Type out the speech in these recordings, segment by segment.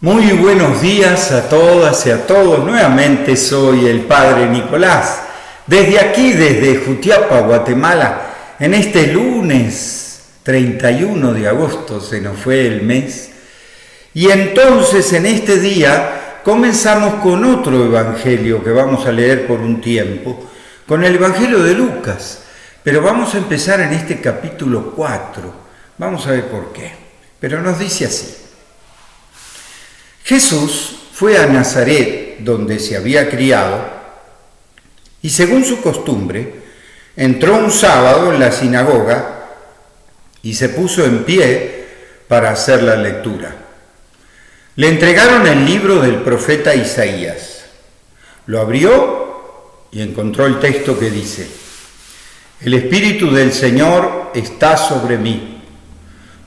Muy buenos días a todas y a todos. Nuevamente soy el Padre Nicolás. Desde aquí, desde Jutiapa, Guatemala, en este lunes 31 de agosto, se nos fue el mes. Y entonces en este día comenzamos con otro evangelio que vamos a leer por un tiempo, con el evangelio de Lucas. Pero vamos a empezar en este capítulo 4. Vamos a ver por qué. Pero nos dice así. Jesús fue a Nazaret, donde se había criado, y según su costumbre, entró un sábado en la sinagoga y se puso en pie para hacer la lectura. Le entregaron el libro del profeta Isaías. Lo abrió y encontró el texto que dice: El Espíritu del Señor está sobre mí,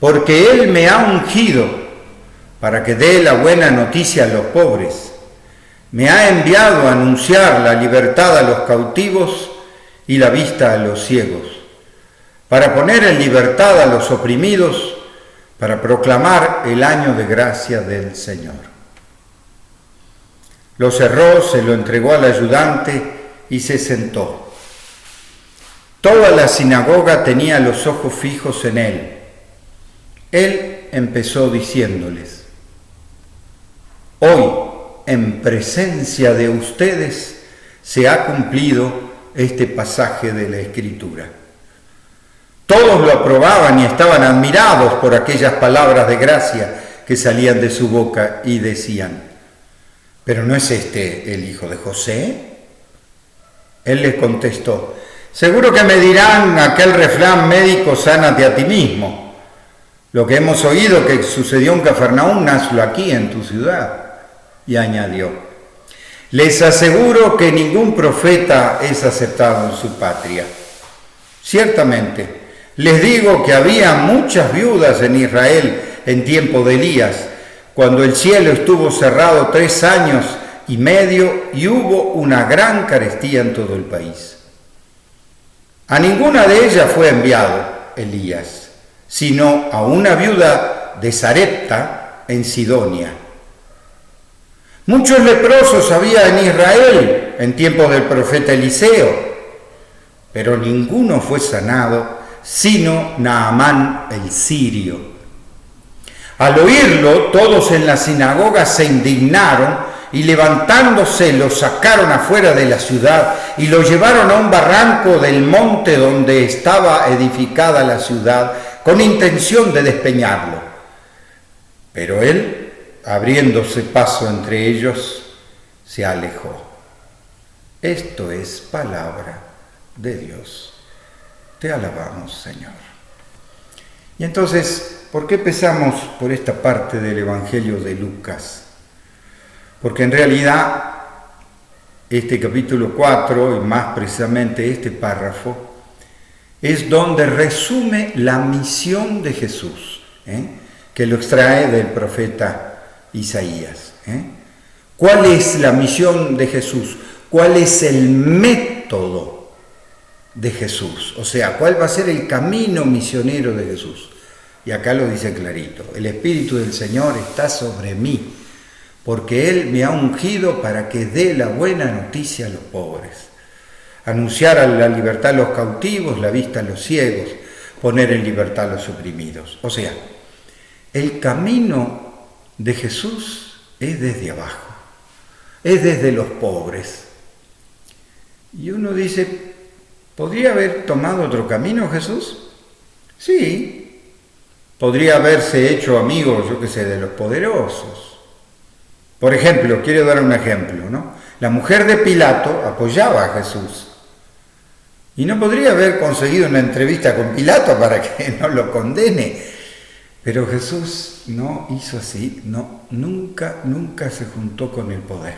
porque Él me ha ungido para que dé la buena noticia a los pobres. Me ha enviado a anunciar la libertad a los cautivos y la vista a los ciegos, para poner en libertad a los oprimidos, para proclamar el año de gracia del Señor. Lo cerró, se lo entregó al ayudante y se sentó. Toda la sinagoga tenía los ojos fijos en él. Él empezó diciéndoles: Hoy, en presencia de ustedes, se ha cumplido este pasaje de la Escritura. Todos lo aprobaban y estaban admirados por aquellas palabras de gracia que salían de su boca y decían: ¿pero no es este el hijo de José? Él les contestó: seguro que me dirán aquel refrán médico, sánate a ti mismo. Lo que hemos oído que sucedió en Cafarnaúm, hazlo aquí en tu ciudad. Y añadió: les aseguro que ningún profeta es aceptado en su patria. Ciertamente, les digo que había muchas viudas en Israel en tiempo de Elías, cuando el cielo estuvo cerrado 3 años y medio y hubo una gran carestía en todo el país. A ninguna de ellas fue enviado Elías, sino a una viuda de Sarepta en Sidonia. Muchos leprosos había en Israel en tiempos del profeta Eliseo, pero ninguno fue sanado, sino Naamán el sirio. Al oírlo, todos en la sinagoga se indignaron y levantándose lo sacaron afuera de la ciudad y lo llevaron a un barranco del monte donde estaba edificada la ciudad, con intención de despeñarlo. Pero él, abriéndose paso entre ellos, se alejó. Esto es palabra de Dios. Te alabamos, Señor. Y entonces, ¿por qué empezamos por esta parte del Evangelio de Lucas? Porque en realidad este capítulo 4, y más precisamente este párrafo, es donde resume la misión de Jesús, que lo extrae del profeta Isaías. ¿Cuál es la misión de Jesús? ¿Cuál es el método de Jesús? O sea, ¿cuál va a ser el camino misionero de Jesús? Y acá lo dice clarito: el Espíritu del Señor está sobre mí, porque Él me ha ungido para que dé la buena noticia a los pobres, anunciar la libertad a los cautivos, la vista a los ciegos, poner en libertad a los oprimidos. O sea, el camino de Jesús es desde abajo, es desde los pobres. Y uno dice: ¿podría haber tomado otro camino Jesús? Sí, podría haberse hecho amigo, yo qué sé, de los poderosos. Por ejemplo, quiero dar un ejemplo, ¿no? La mujer de Pilato apoyaba a Jesús y no podría haber conseguido una entrevista con Pilato para que no lo condene. Pero Jesús no hizo así, no, nunca se juntó con el poder.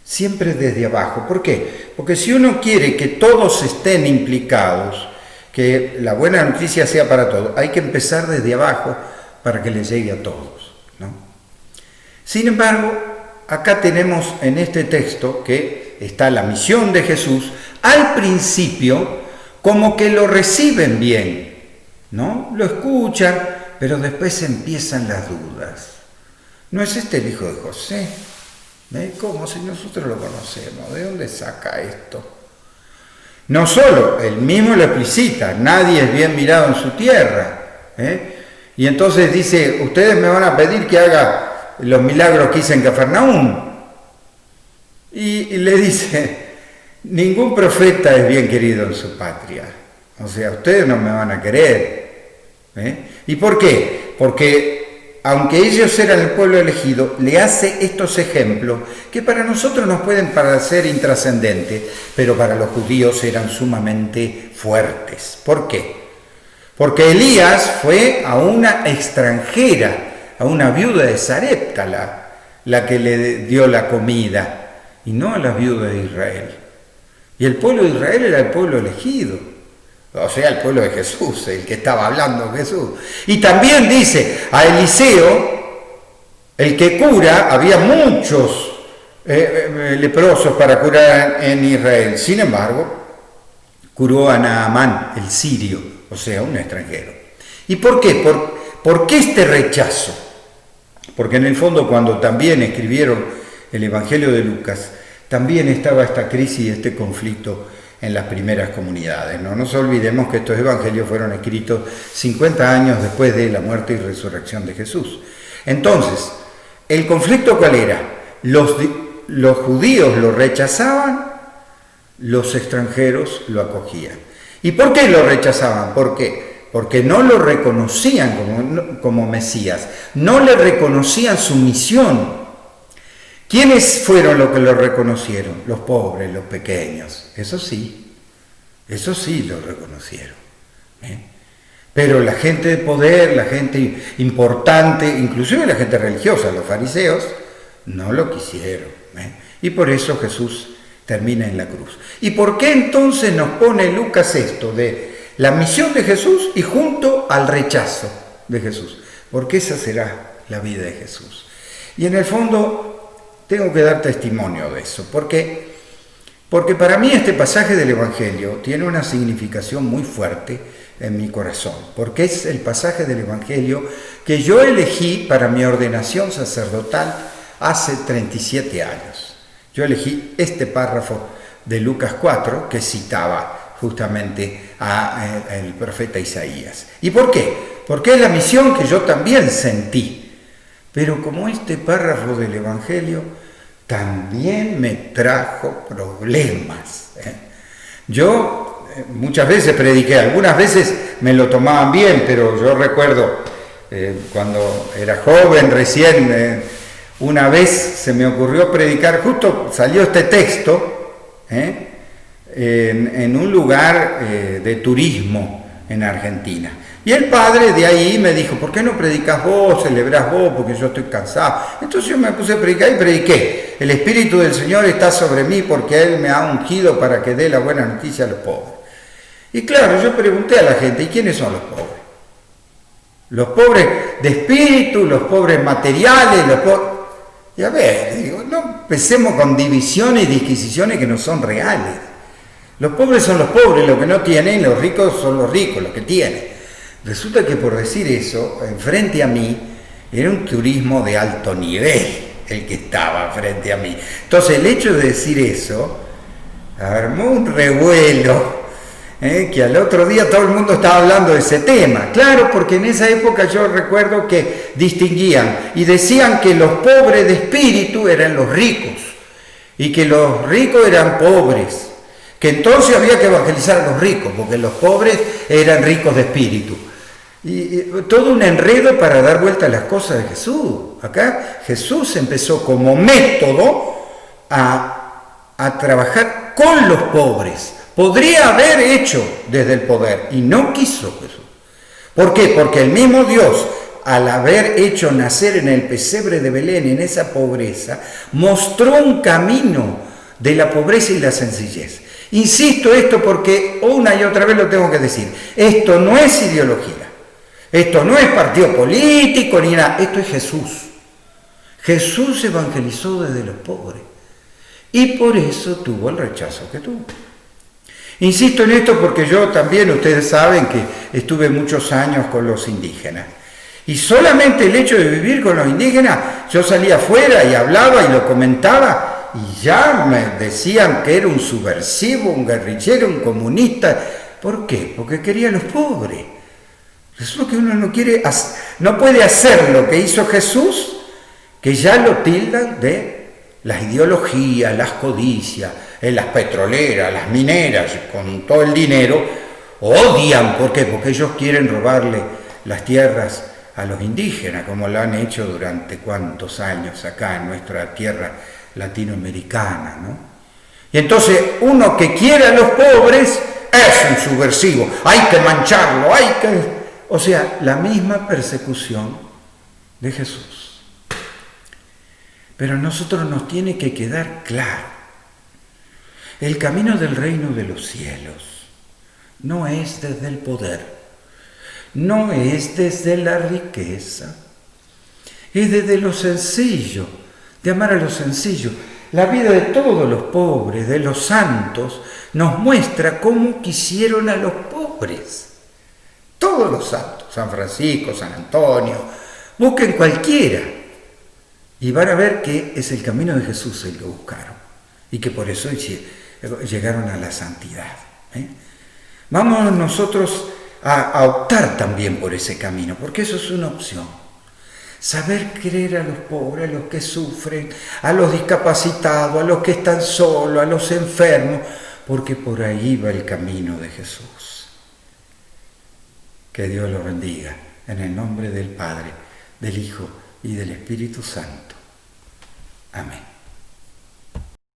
Siempre desde abajo. ¿Por qué? Porque si uno quiere que todos estén implicados, que la buena noticia sea para todos, hay que empezar desde abajo para que les llegue a todos, ¿no? Sin embargo, acá tenemos en este texto que está la misión de Jesús. Al principio, como que lo reciben bien, ¿no? Lo escuchan, pero después empiezan las dudas. ¿No es este el hijo de José? ¿Cómo? Si nosotros lo conocemos, ¿de dónde saca esto? No solo, él mismo lo explicita, nadie es bien mirado en su tierra. Y entonces dice, ustedes me van a pedir que haga los milagros que hice en Cafarnaúm. Y le dice, ningún profeta es bien querido en su patria. O sea, ustedes no me van a querer. ¿Y por qué? Porque aunque ellos eran el pueblo elegido, le hace estos ejemplos que para nosotros nos pueden parecer intrascendentes, pero para los judíos eran sumamente fuertes. ¿Por qué? Porque Elías fue a una extranjera, a una viuda de Sarepta, la que le dio la comida, y no a las viudas de Israel. Y el pueblo de Israel era el pueblo elegido, o sea, el pueblo de Jesús, el que estaba hablando Jesús. Y también dice, a Eliseo, el que cura, había muchos leprosos para curar en Israel. Sin embargo, curó a Naamán, el sirio, o sea, un extranjero. ¿Y por qué? ¿Por qué este rechazo? Porque en el fondo, cuando también escribieron el Evangelio de Lucas, también estaba esta crisis, este conflicto en las primeras comunidades. No nos olvidemos que estos evangelios fueron escritos 50 años después de la muerte y resurrección de Jesús. Entonces, ¿el conflicto cuál era? Los judíos lo rechazaban, los extranjeros lo acogían. ¿Y por qué lo rechazaban? ¿Por qué? Porque no lo reconocían como Mesías, no le reconocían su misión. ¿Quiénes fueron los que lo reconocieron? Los pobres, los pequeños. Eso sí lo reconocieron. Pero la gente de poder, la gente importante, inclusive la gente religiosa, los fariseos, no lo quisieron. Y por eso Jesús termina en la cruz. ¿Y por qué entonces nos pone Lucas esto de la misión de Jesús y junto al rechazo de Jesús? Porque esa será la vida de Jesús. Y en el fondo tengo que dar testimonio de eso, porque para mí este pasaje del Evangelio tiene una significación muy fuerte en mi corazón, porque es el pasaje del Evangelio que yo elegí para mi ordenación sacerdotal hace 37 años. Yo elegí este párrafo de Lucas 4 que citaba justamente al profeta Isaías. ¿Y por qué? Porque es la misión que yo también sentí. Pero como este párrafo del Evangelio también me trajo problemas. Yo muchas veces prediqué, algunas veces me lo tomaban bien, pero yo recuerdo cuando era joven recién, una vez se me ocurrió predicar, justo salió este texto en un lugar de turismo en Argentina. Y el padre de ahí me dijo, ¿por qué no predicas vos, celebrás vos? Porque yo estoy cansado. Entonces yo me puse a predicar y prediqué. El Espíritu del Señor está sobre mí porque Él me ha ungido para que dé la buena noticia a los pobres. Y claro, yo pregunté a la gente, ¿y quiénes son los pobres? Los pobres de espíritu, los pobres materiales, los pobres... Y a ver, digo, no empecemos con divisiones y disquisiciones que no son reales. Los pobres son los pobres, los que no tienen, los ricos son los ricos, los que tienen. Resulta que por decir eso, enfrente a mí, era un turismo de alto nivel el que estaba frente a mí. Entonces el hecho de decir eso, armó un revuelo, que al otro día todo el mundo estaba hablando de ese tema. Claro, porque en esa época yo recuerdo que distinguían y decían que los pobres de espíritu eran los ricos y que los ricos eran pobres. Que entonces había que evangelizar a los ricos, porque los pobres eran ricos de espíritu. Y todo un enredo para dar vuelta a las cosas de Jesús. Acá Jesús empezó como método a trabajar con los pobres. Podría haber hecho desde el poder y no quiso Jesús. ¿Por qué? Porque el mismo Dios, al haber hecho nacer en el pesebre de Belén, en esa pobreza, mostró un camino de la pobreza y la sencillez. Insisto esto porque una y otra vez lo tengo que decir. Esto no es ideología. Esto no es partido político ni nada. Esto es Jesús. Jesús evangelizó desde los pobres. Y por eso tuvo el rechazo que tuvo. Insisto en esto porque yo también, ustedes saben que estuve muchos años con los indígenas. Y solamente el hecho de vivir con los indígenas, yo salía afuera y hablaba y lo comentaba, y ya me decían que era un subversivo, un guerrillero, un comunista. ¿Por qué? Porque quería a los pobres. Resulta que uno no puede hacer lo que hizo Jesús, que ya lo tildan de las ideologías, las codicias, las petroleras, las mineras, con todo el dinero, odian. ¿Por qué? Porque ellos quieren robarle las tierras a los indígenas, como lo han hecho durante cuántos años acá en nuestra tierra latinoamericana, ¿no? Y entonces uno que quiere a los pobres es un subversivo, hay que mancharlo, o sea, la misma persecución de Jesús. Pero a nosotros nos tiene que quedar claro, el camino del reino de los cielos no es desde el poder, no es desde la riqueza, es desde lo sencillo, de amar a lo sencillo. La vida de todos los pobres, de los santos, nos muestra cómo quisieron a los pobres. Todos los santos, San Francisco, San Antonio, busquen cualquiera y van a ver que es el camino de Jesús el que buscaron y que por eso llegaron a la santidad. Vamos nosotros a optar también por ese camino, porque eso es una opción. Saber querer a los pobres, a los que sufren, a los discapacitados, a los que están solos, a los enfermos, porque por ahí va el camino de Jesús. Que Dios los bendiga, en el nombre del Padre, del Hijo y del Espíritu Santo. Amén.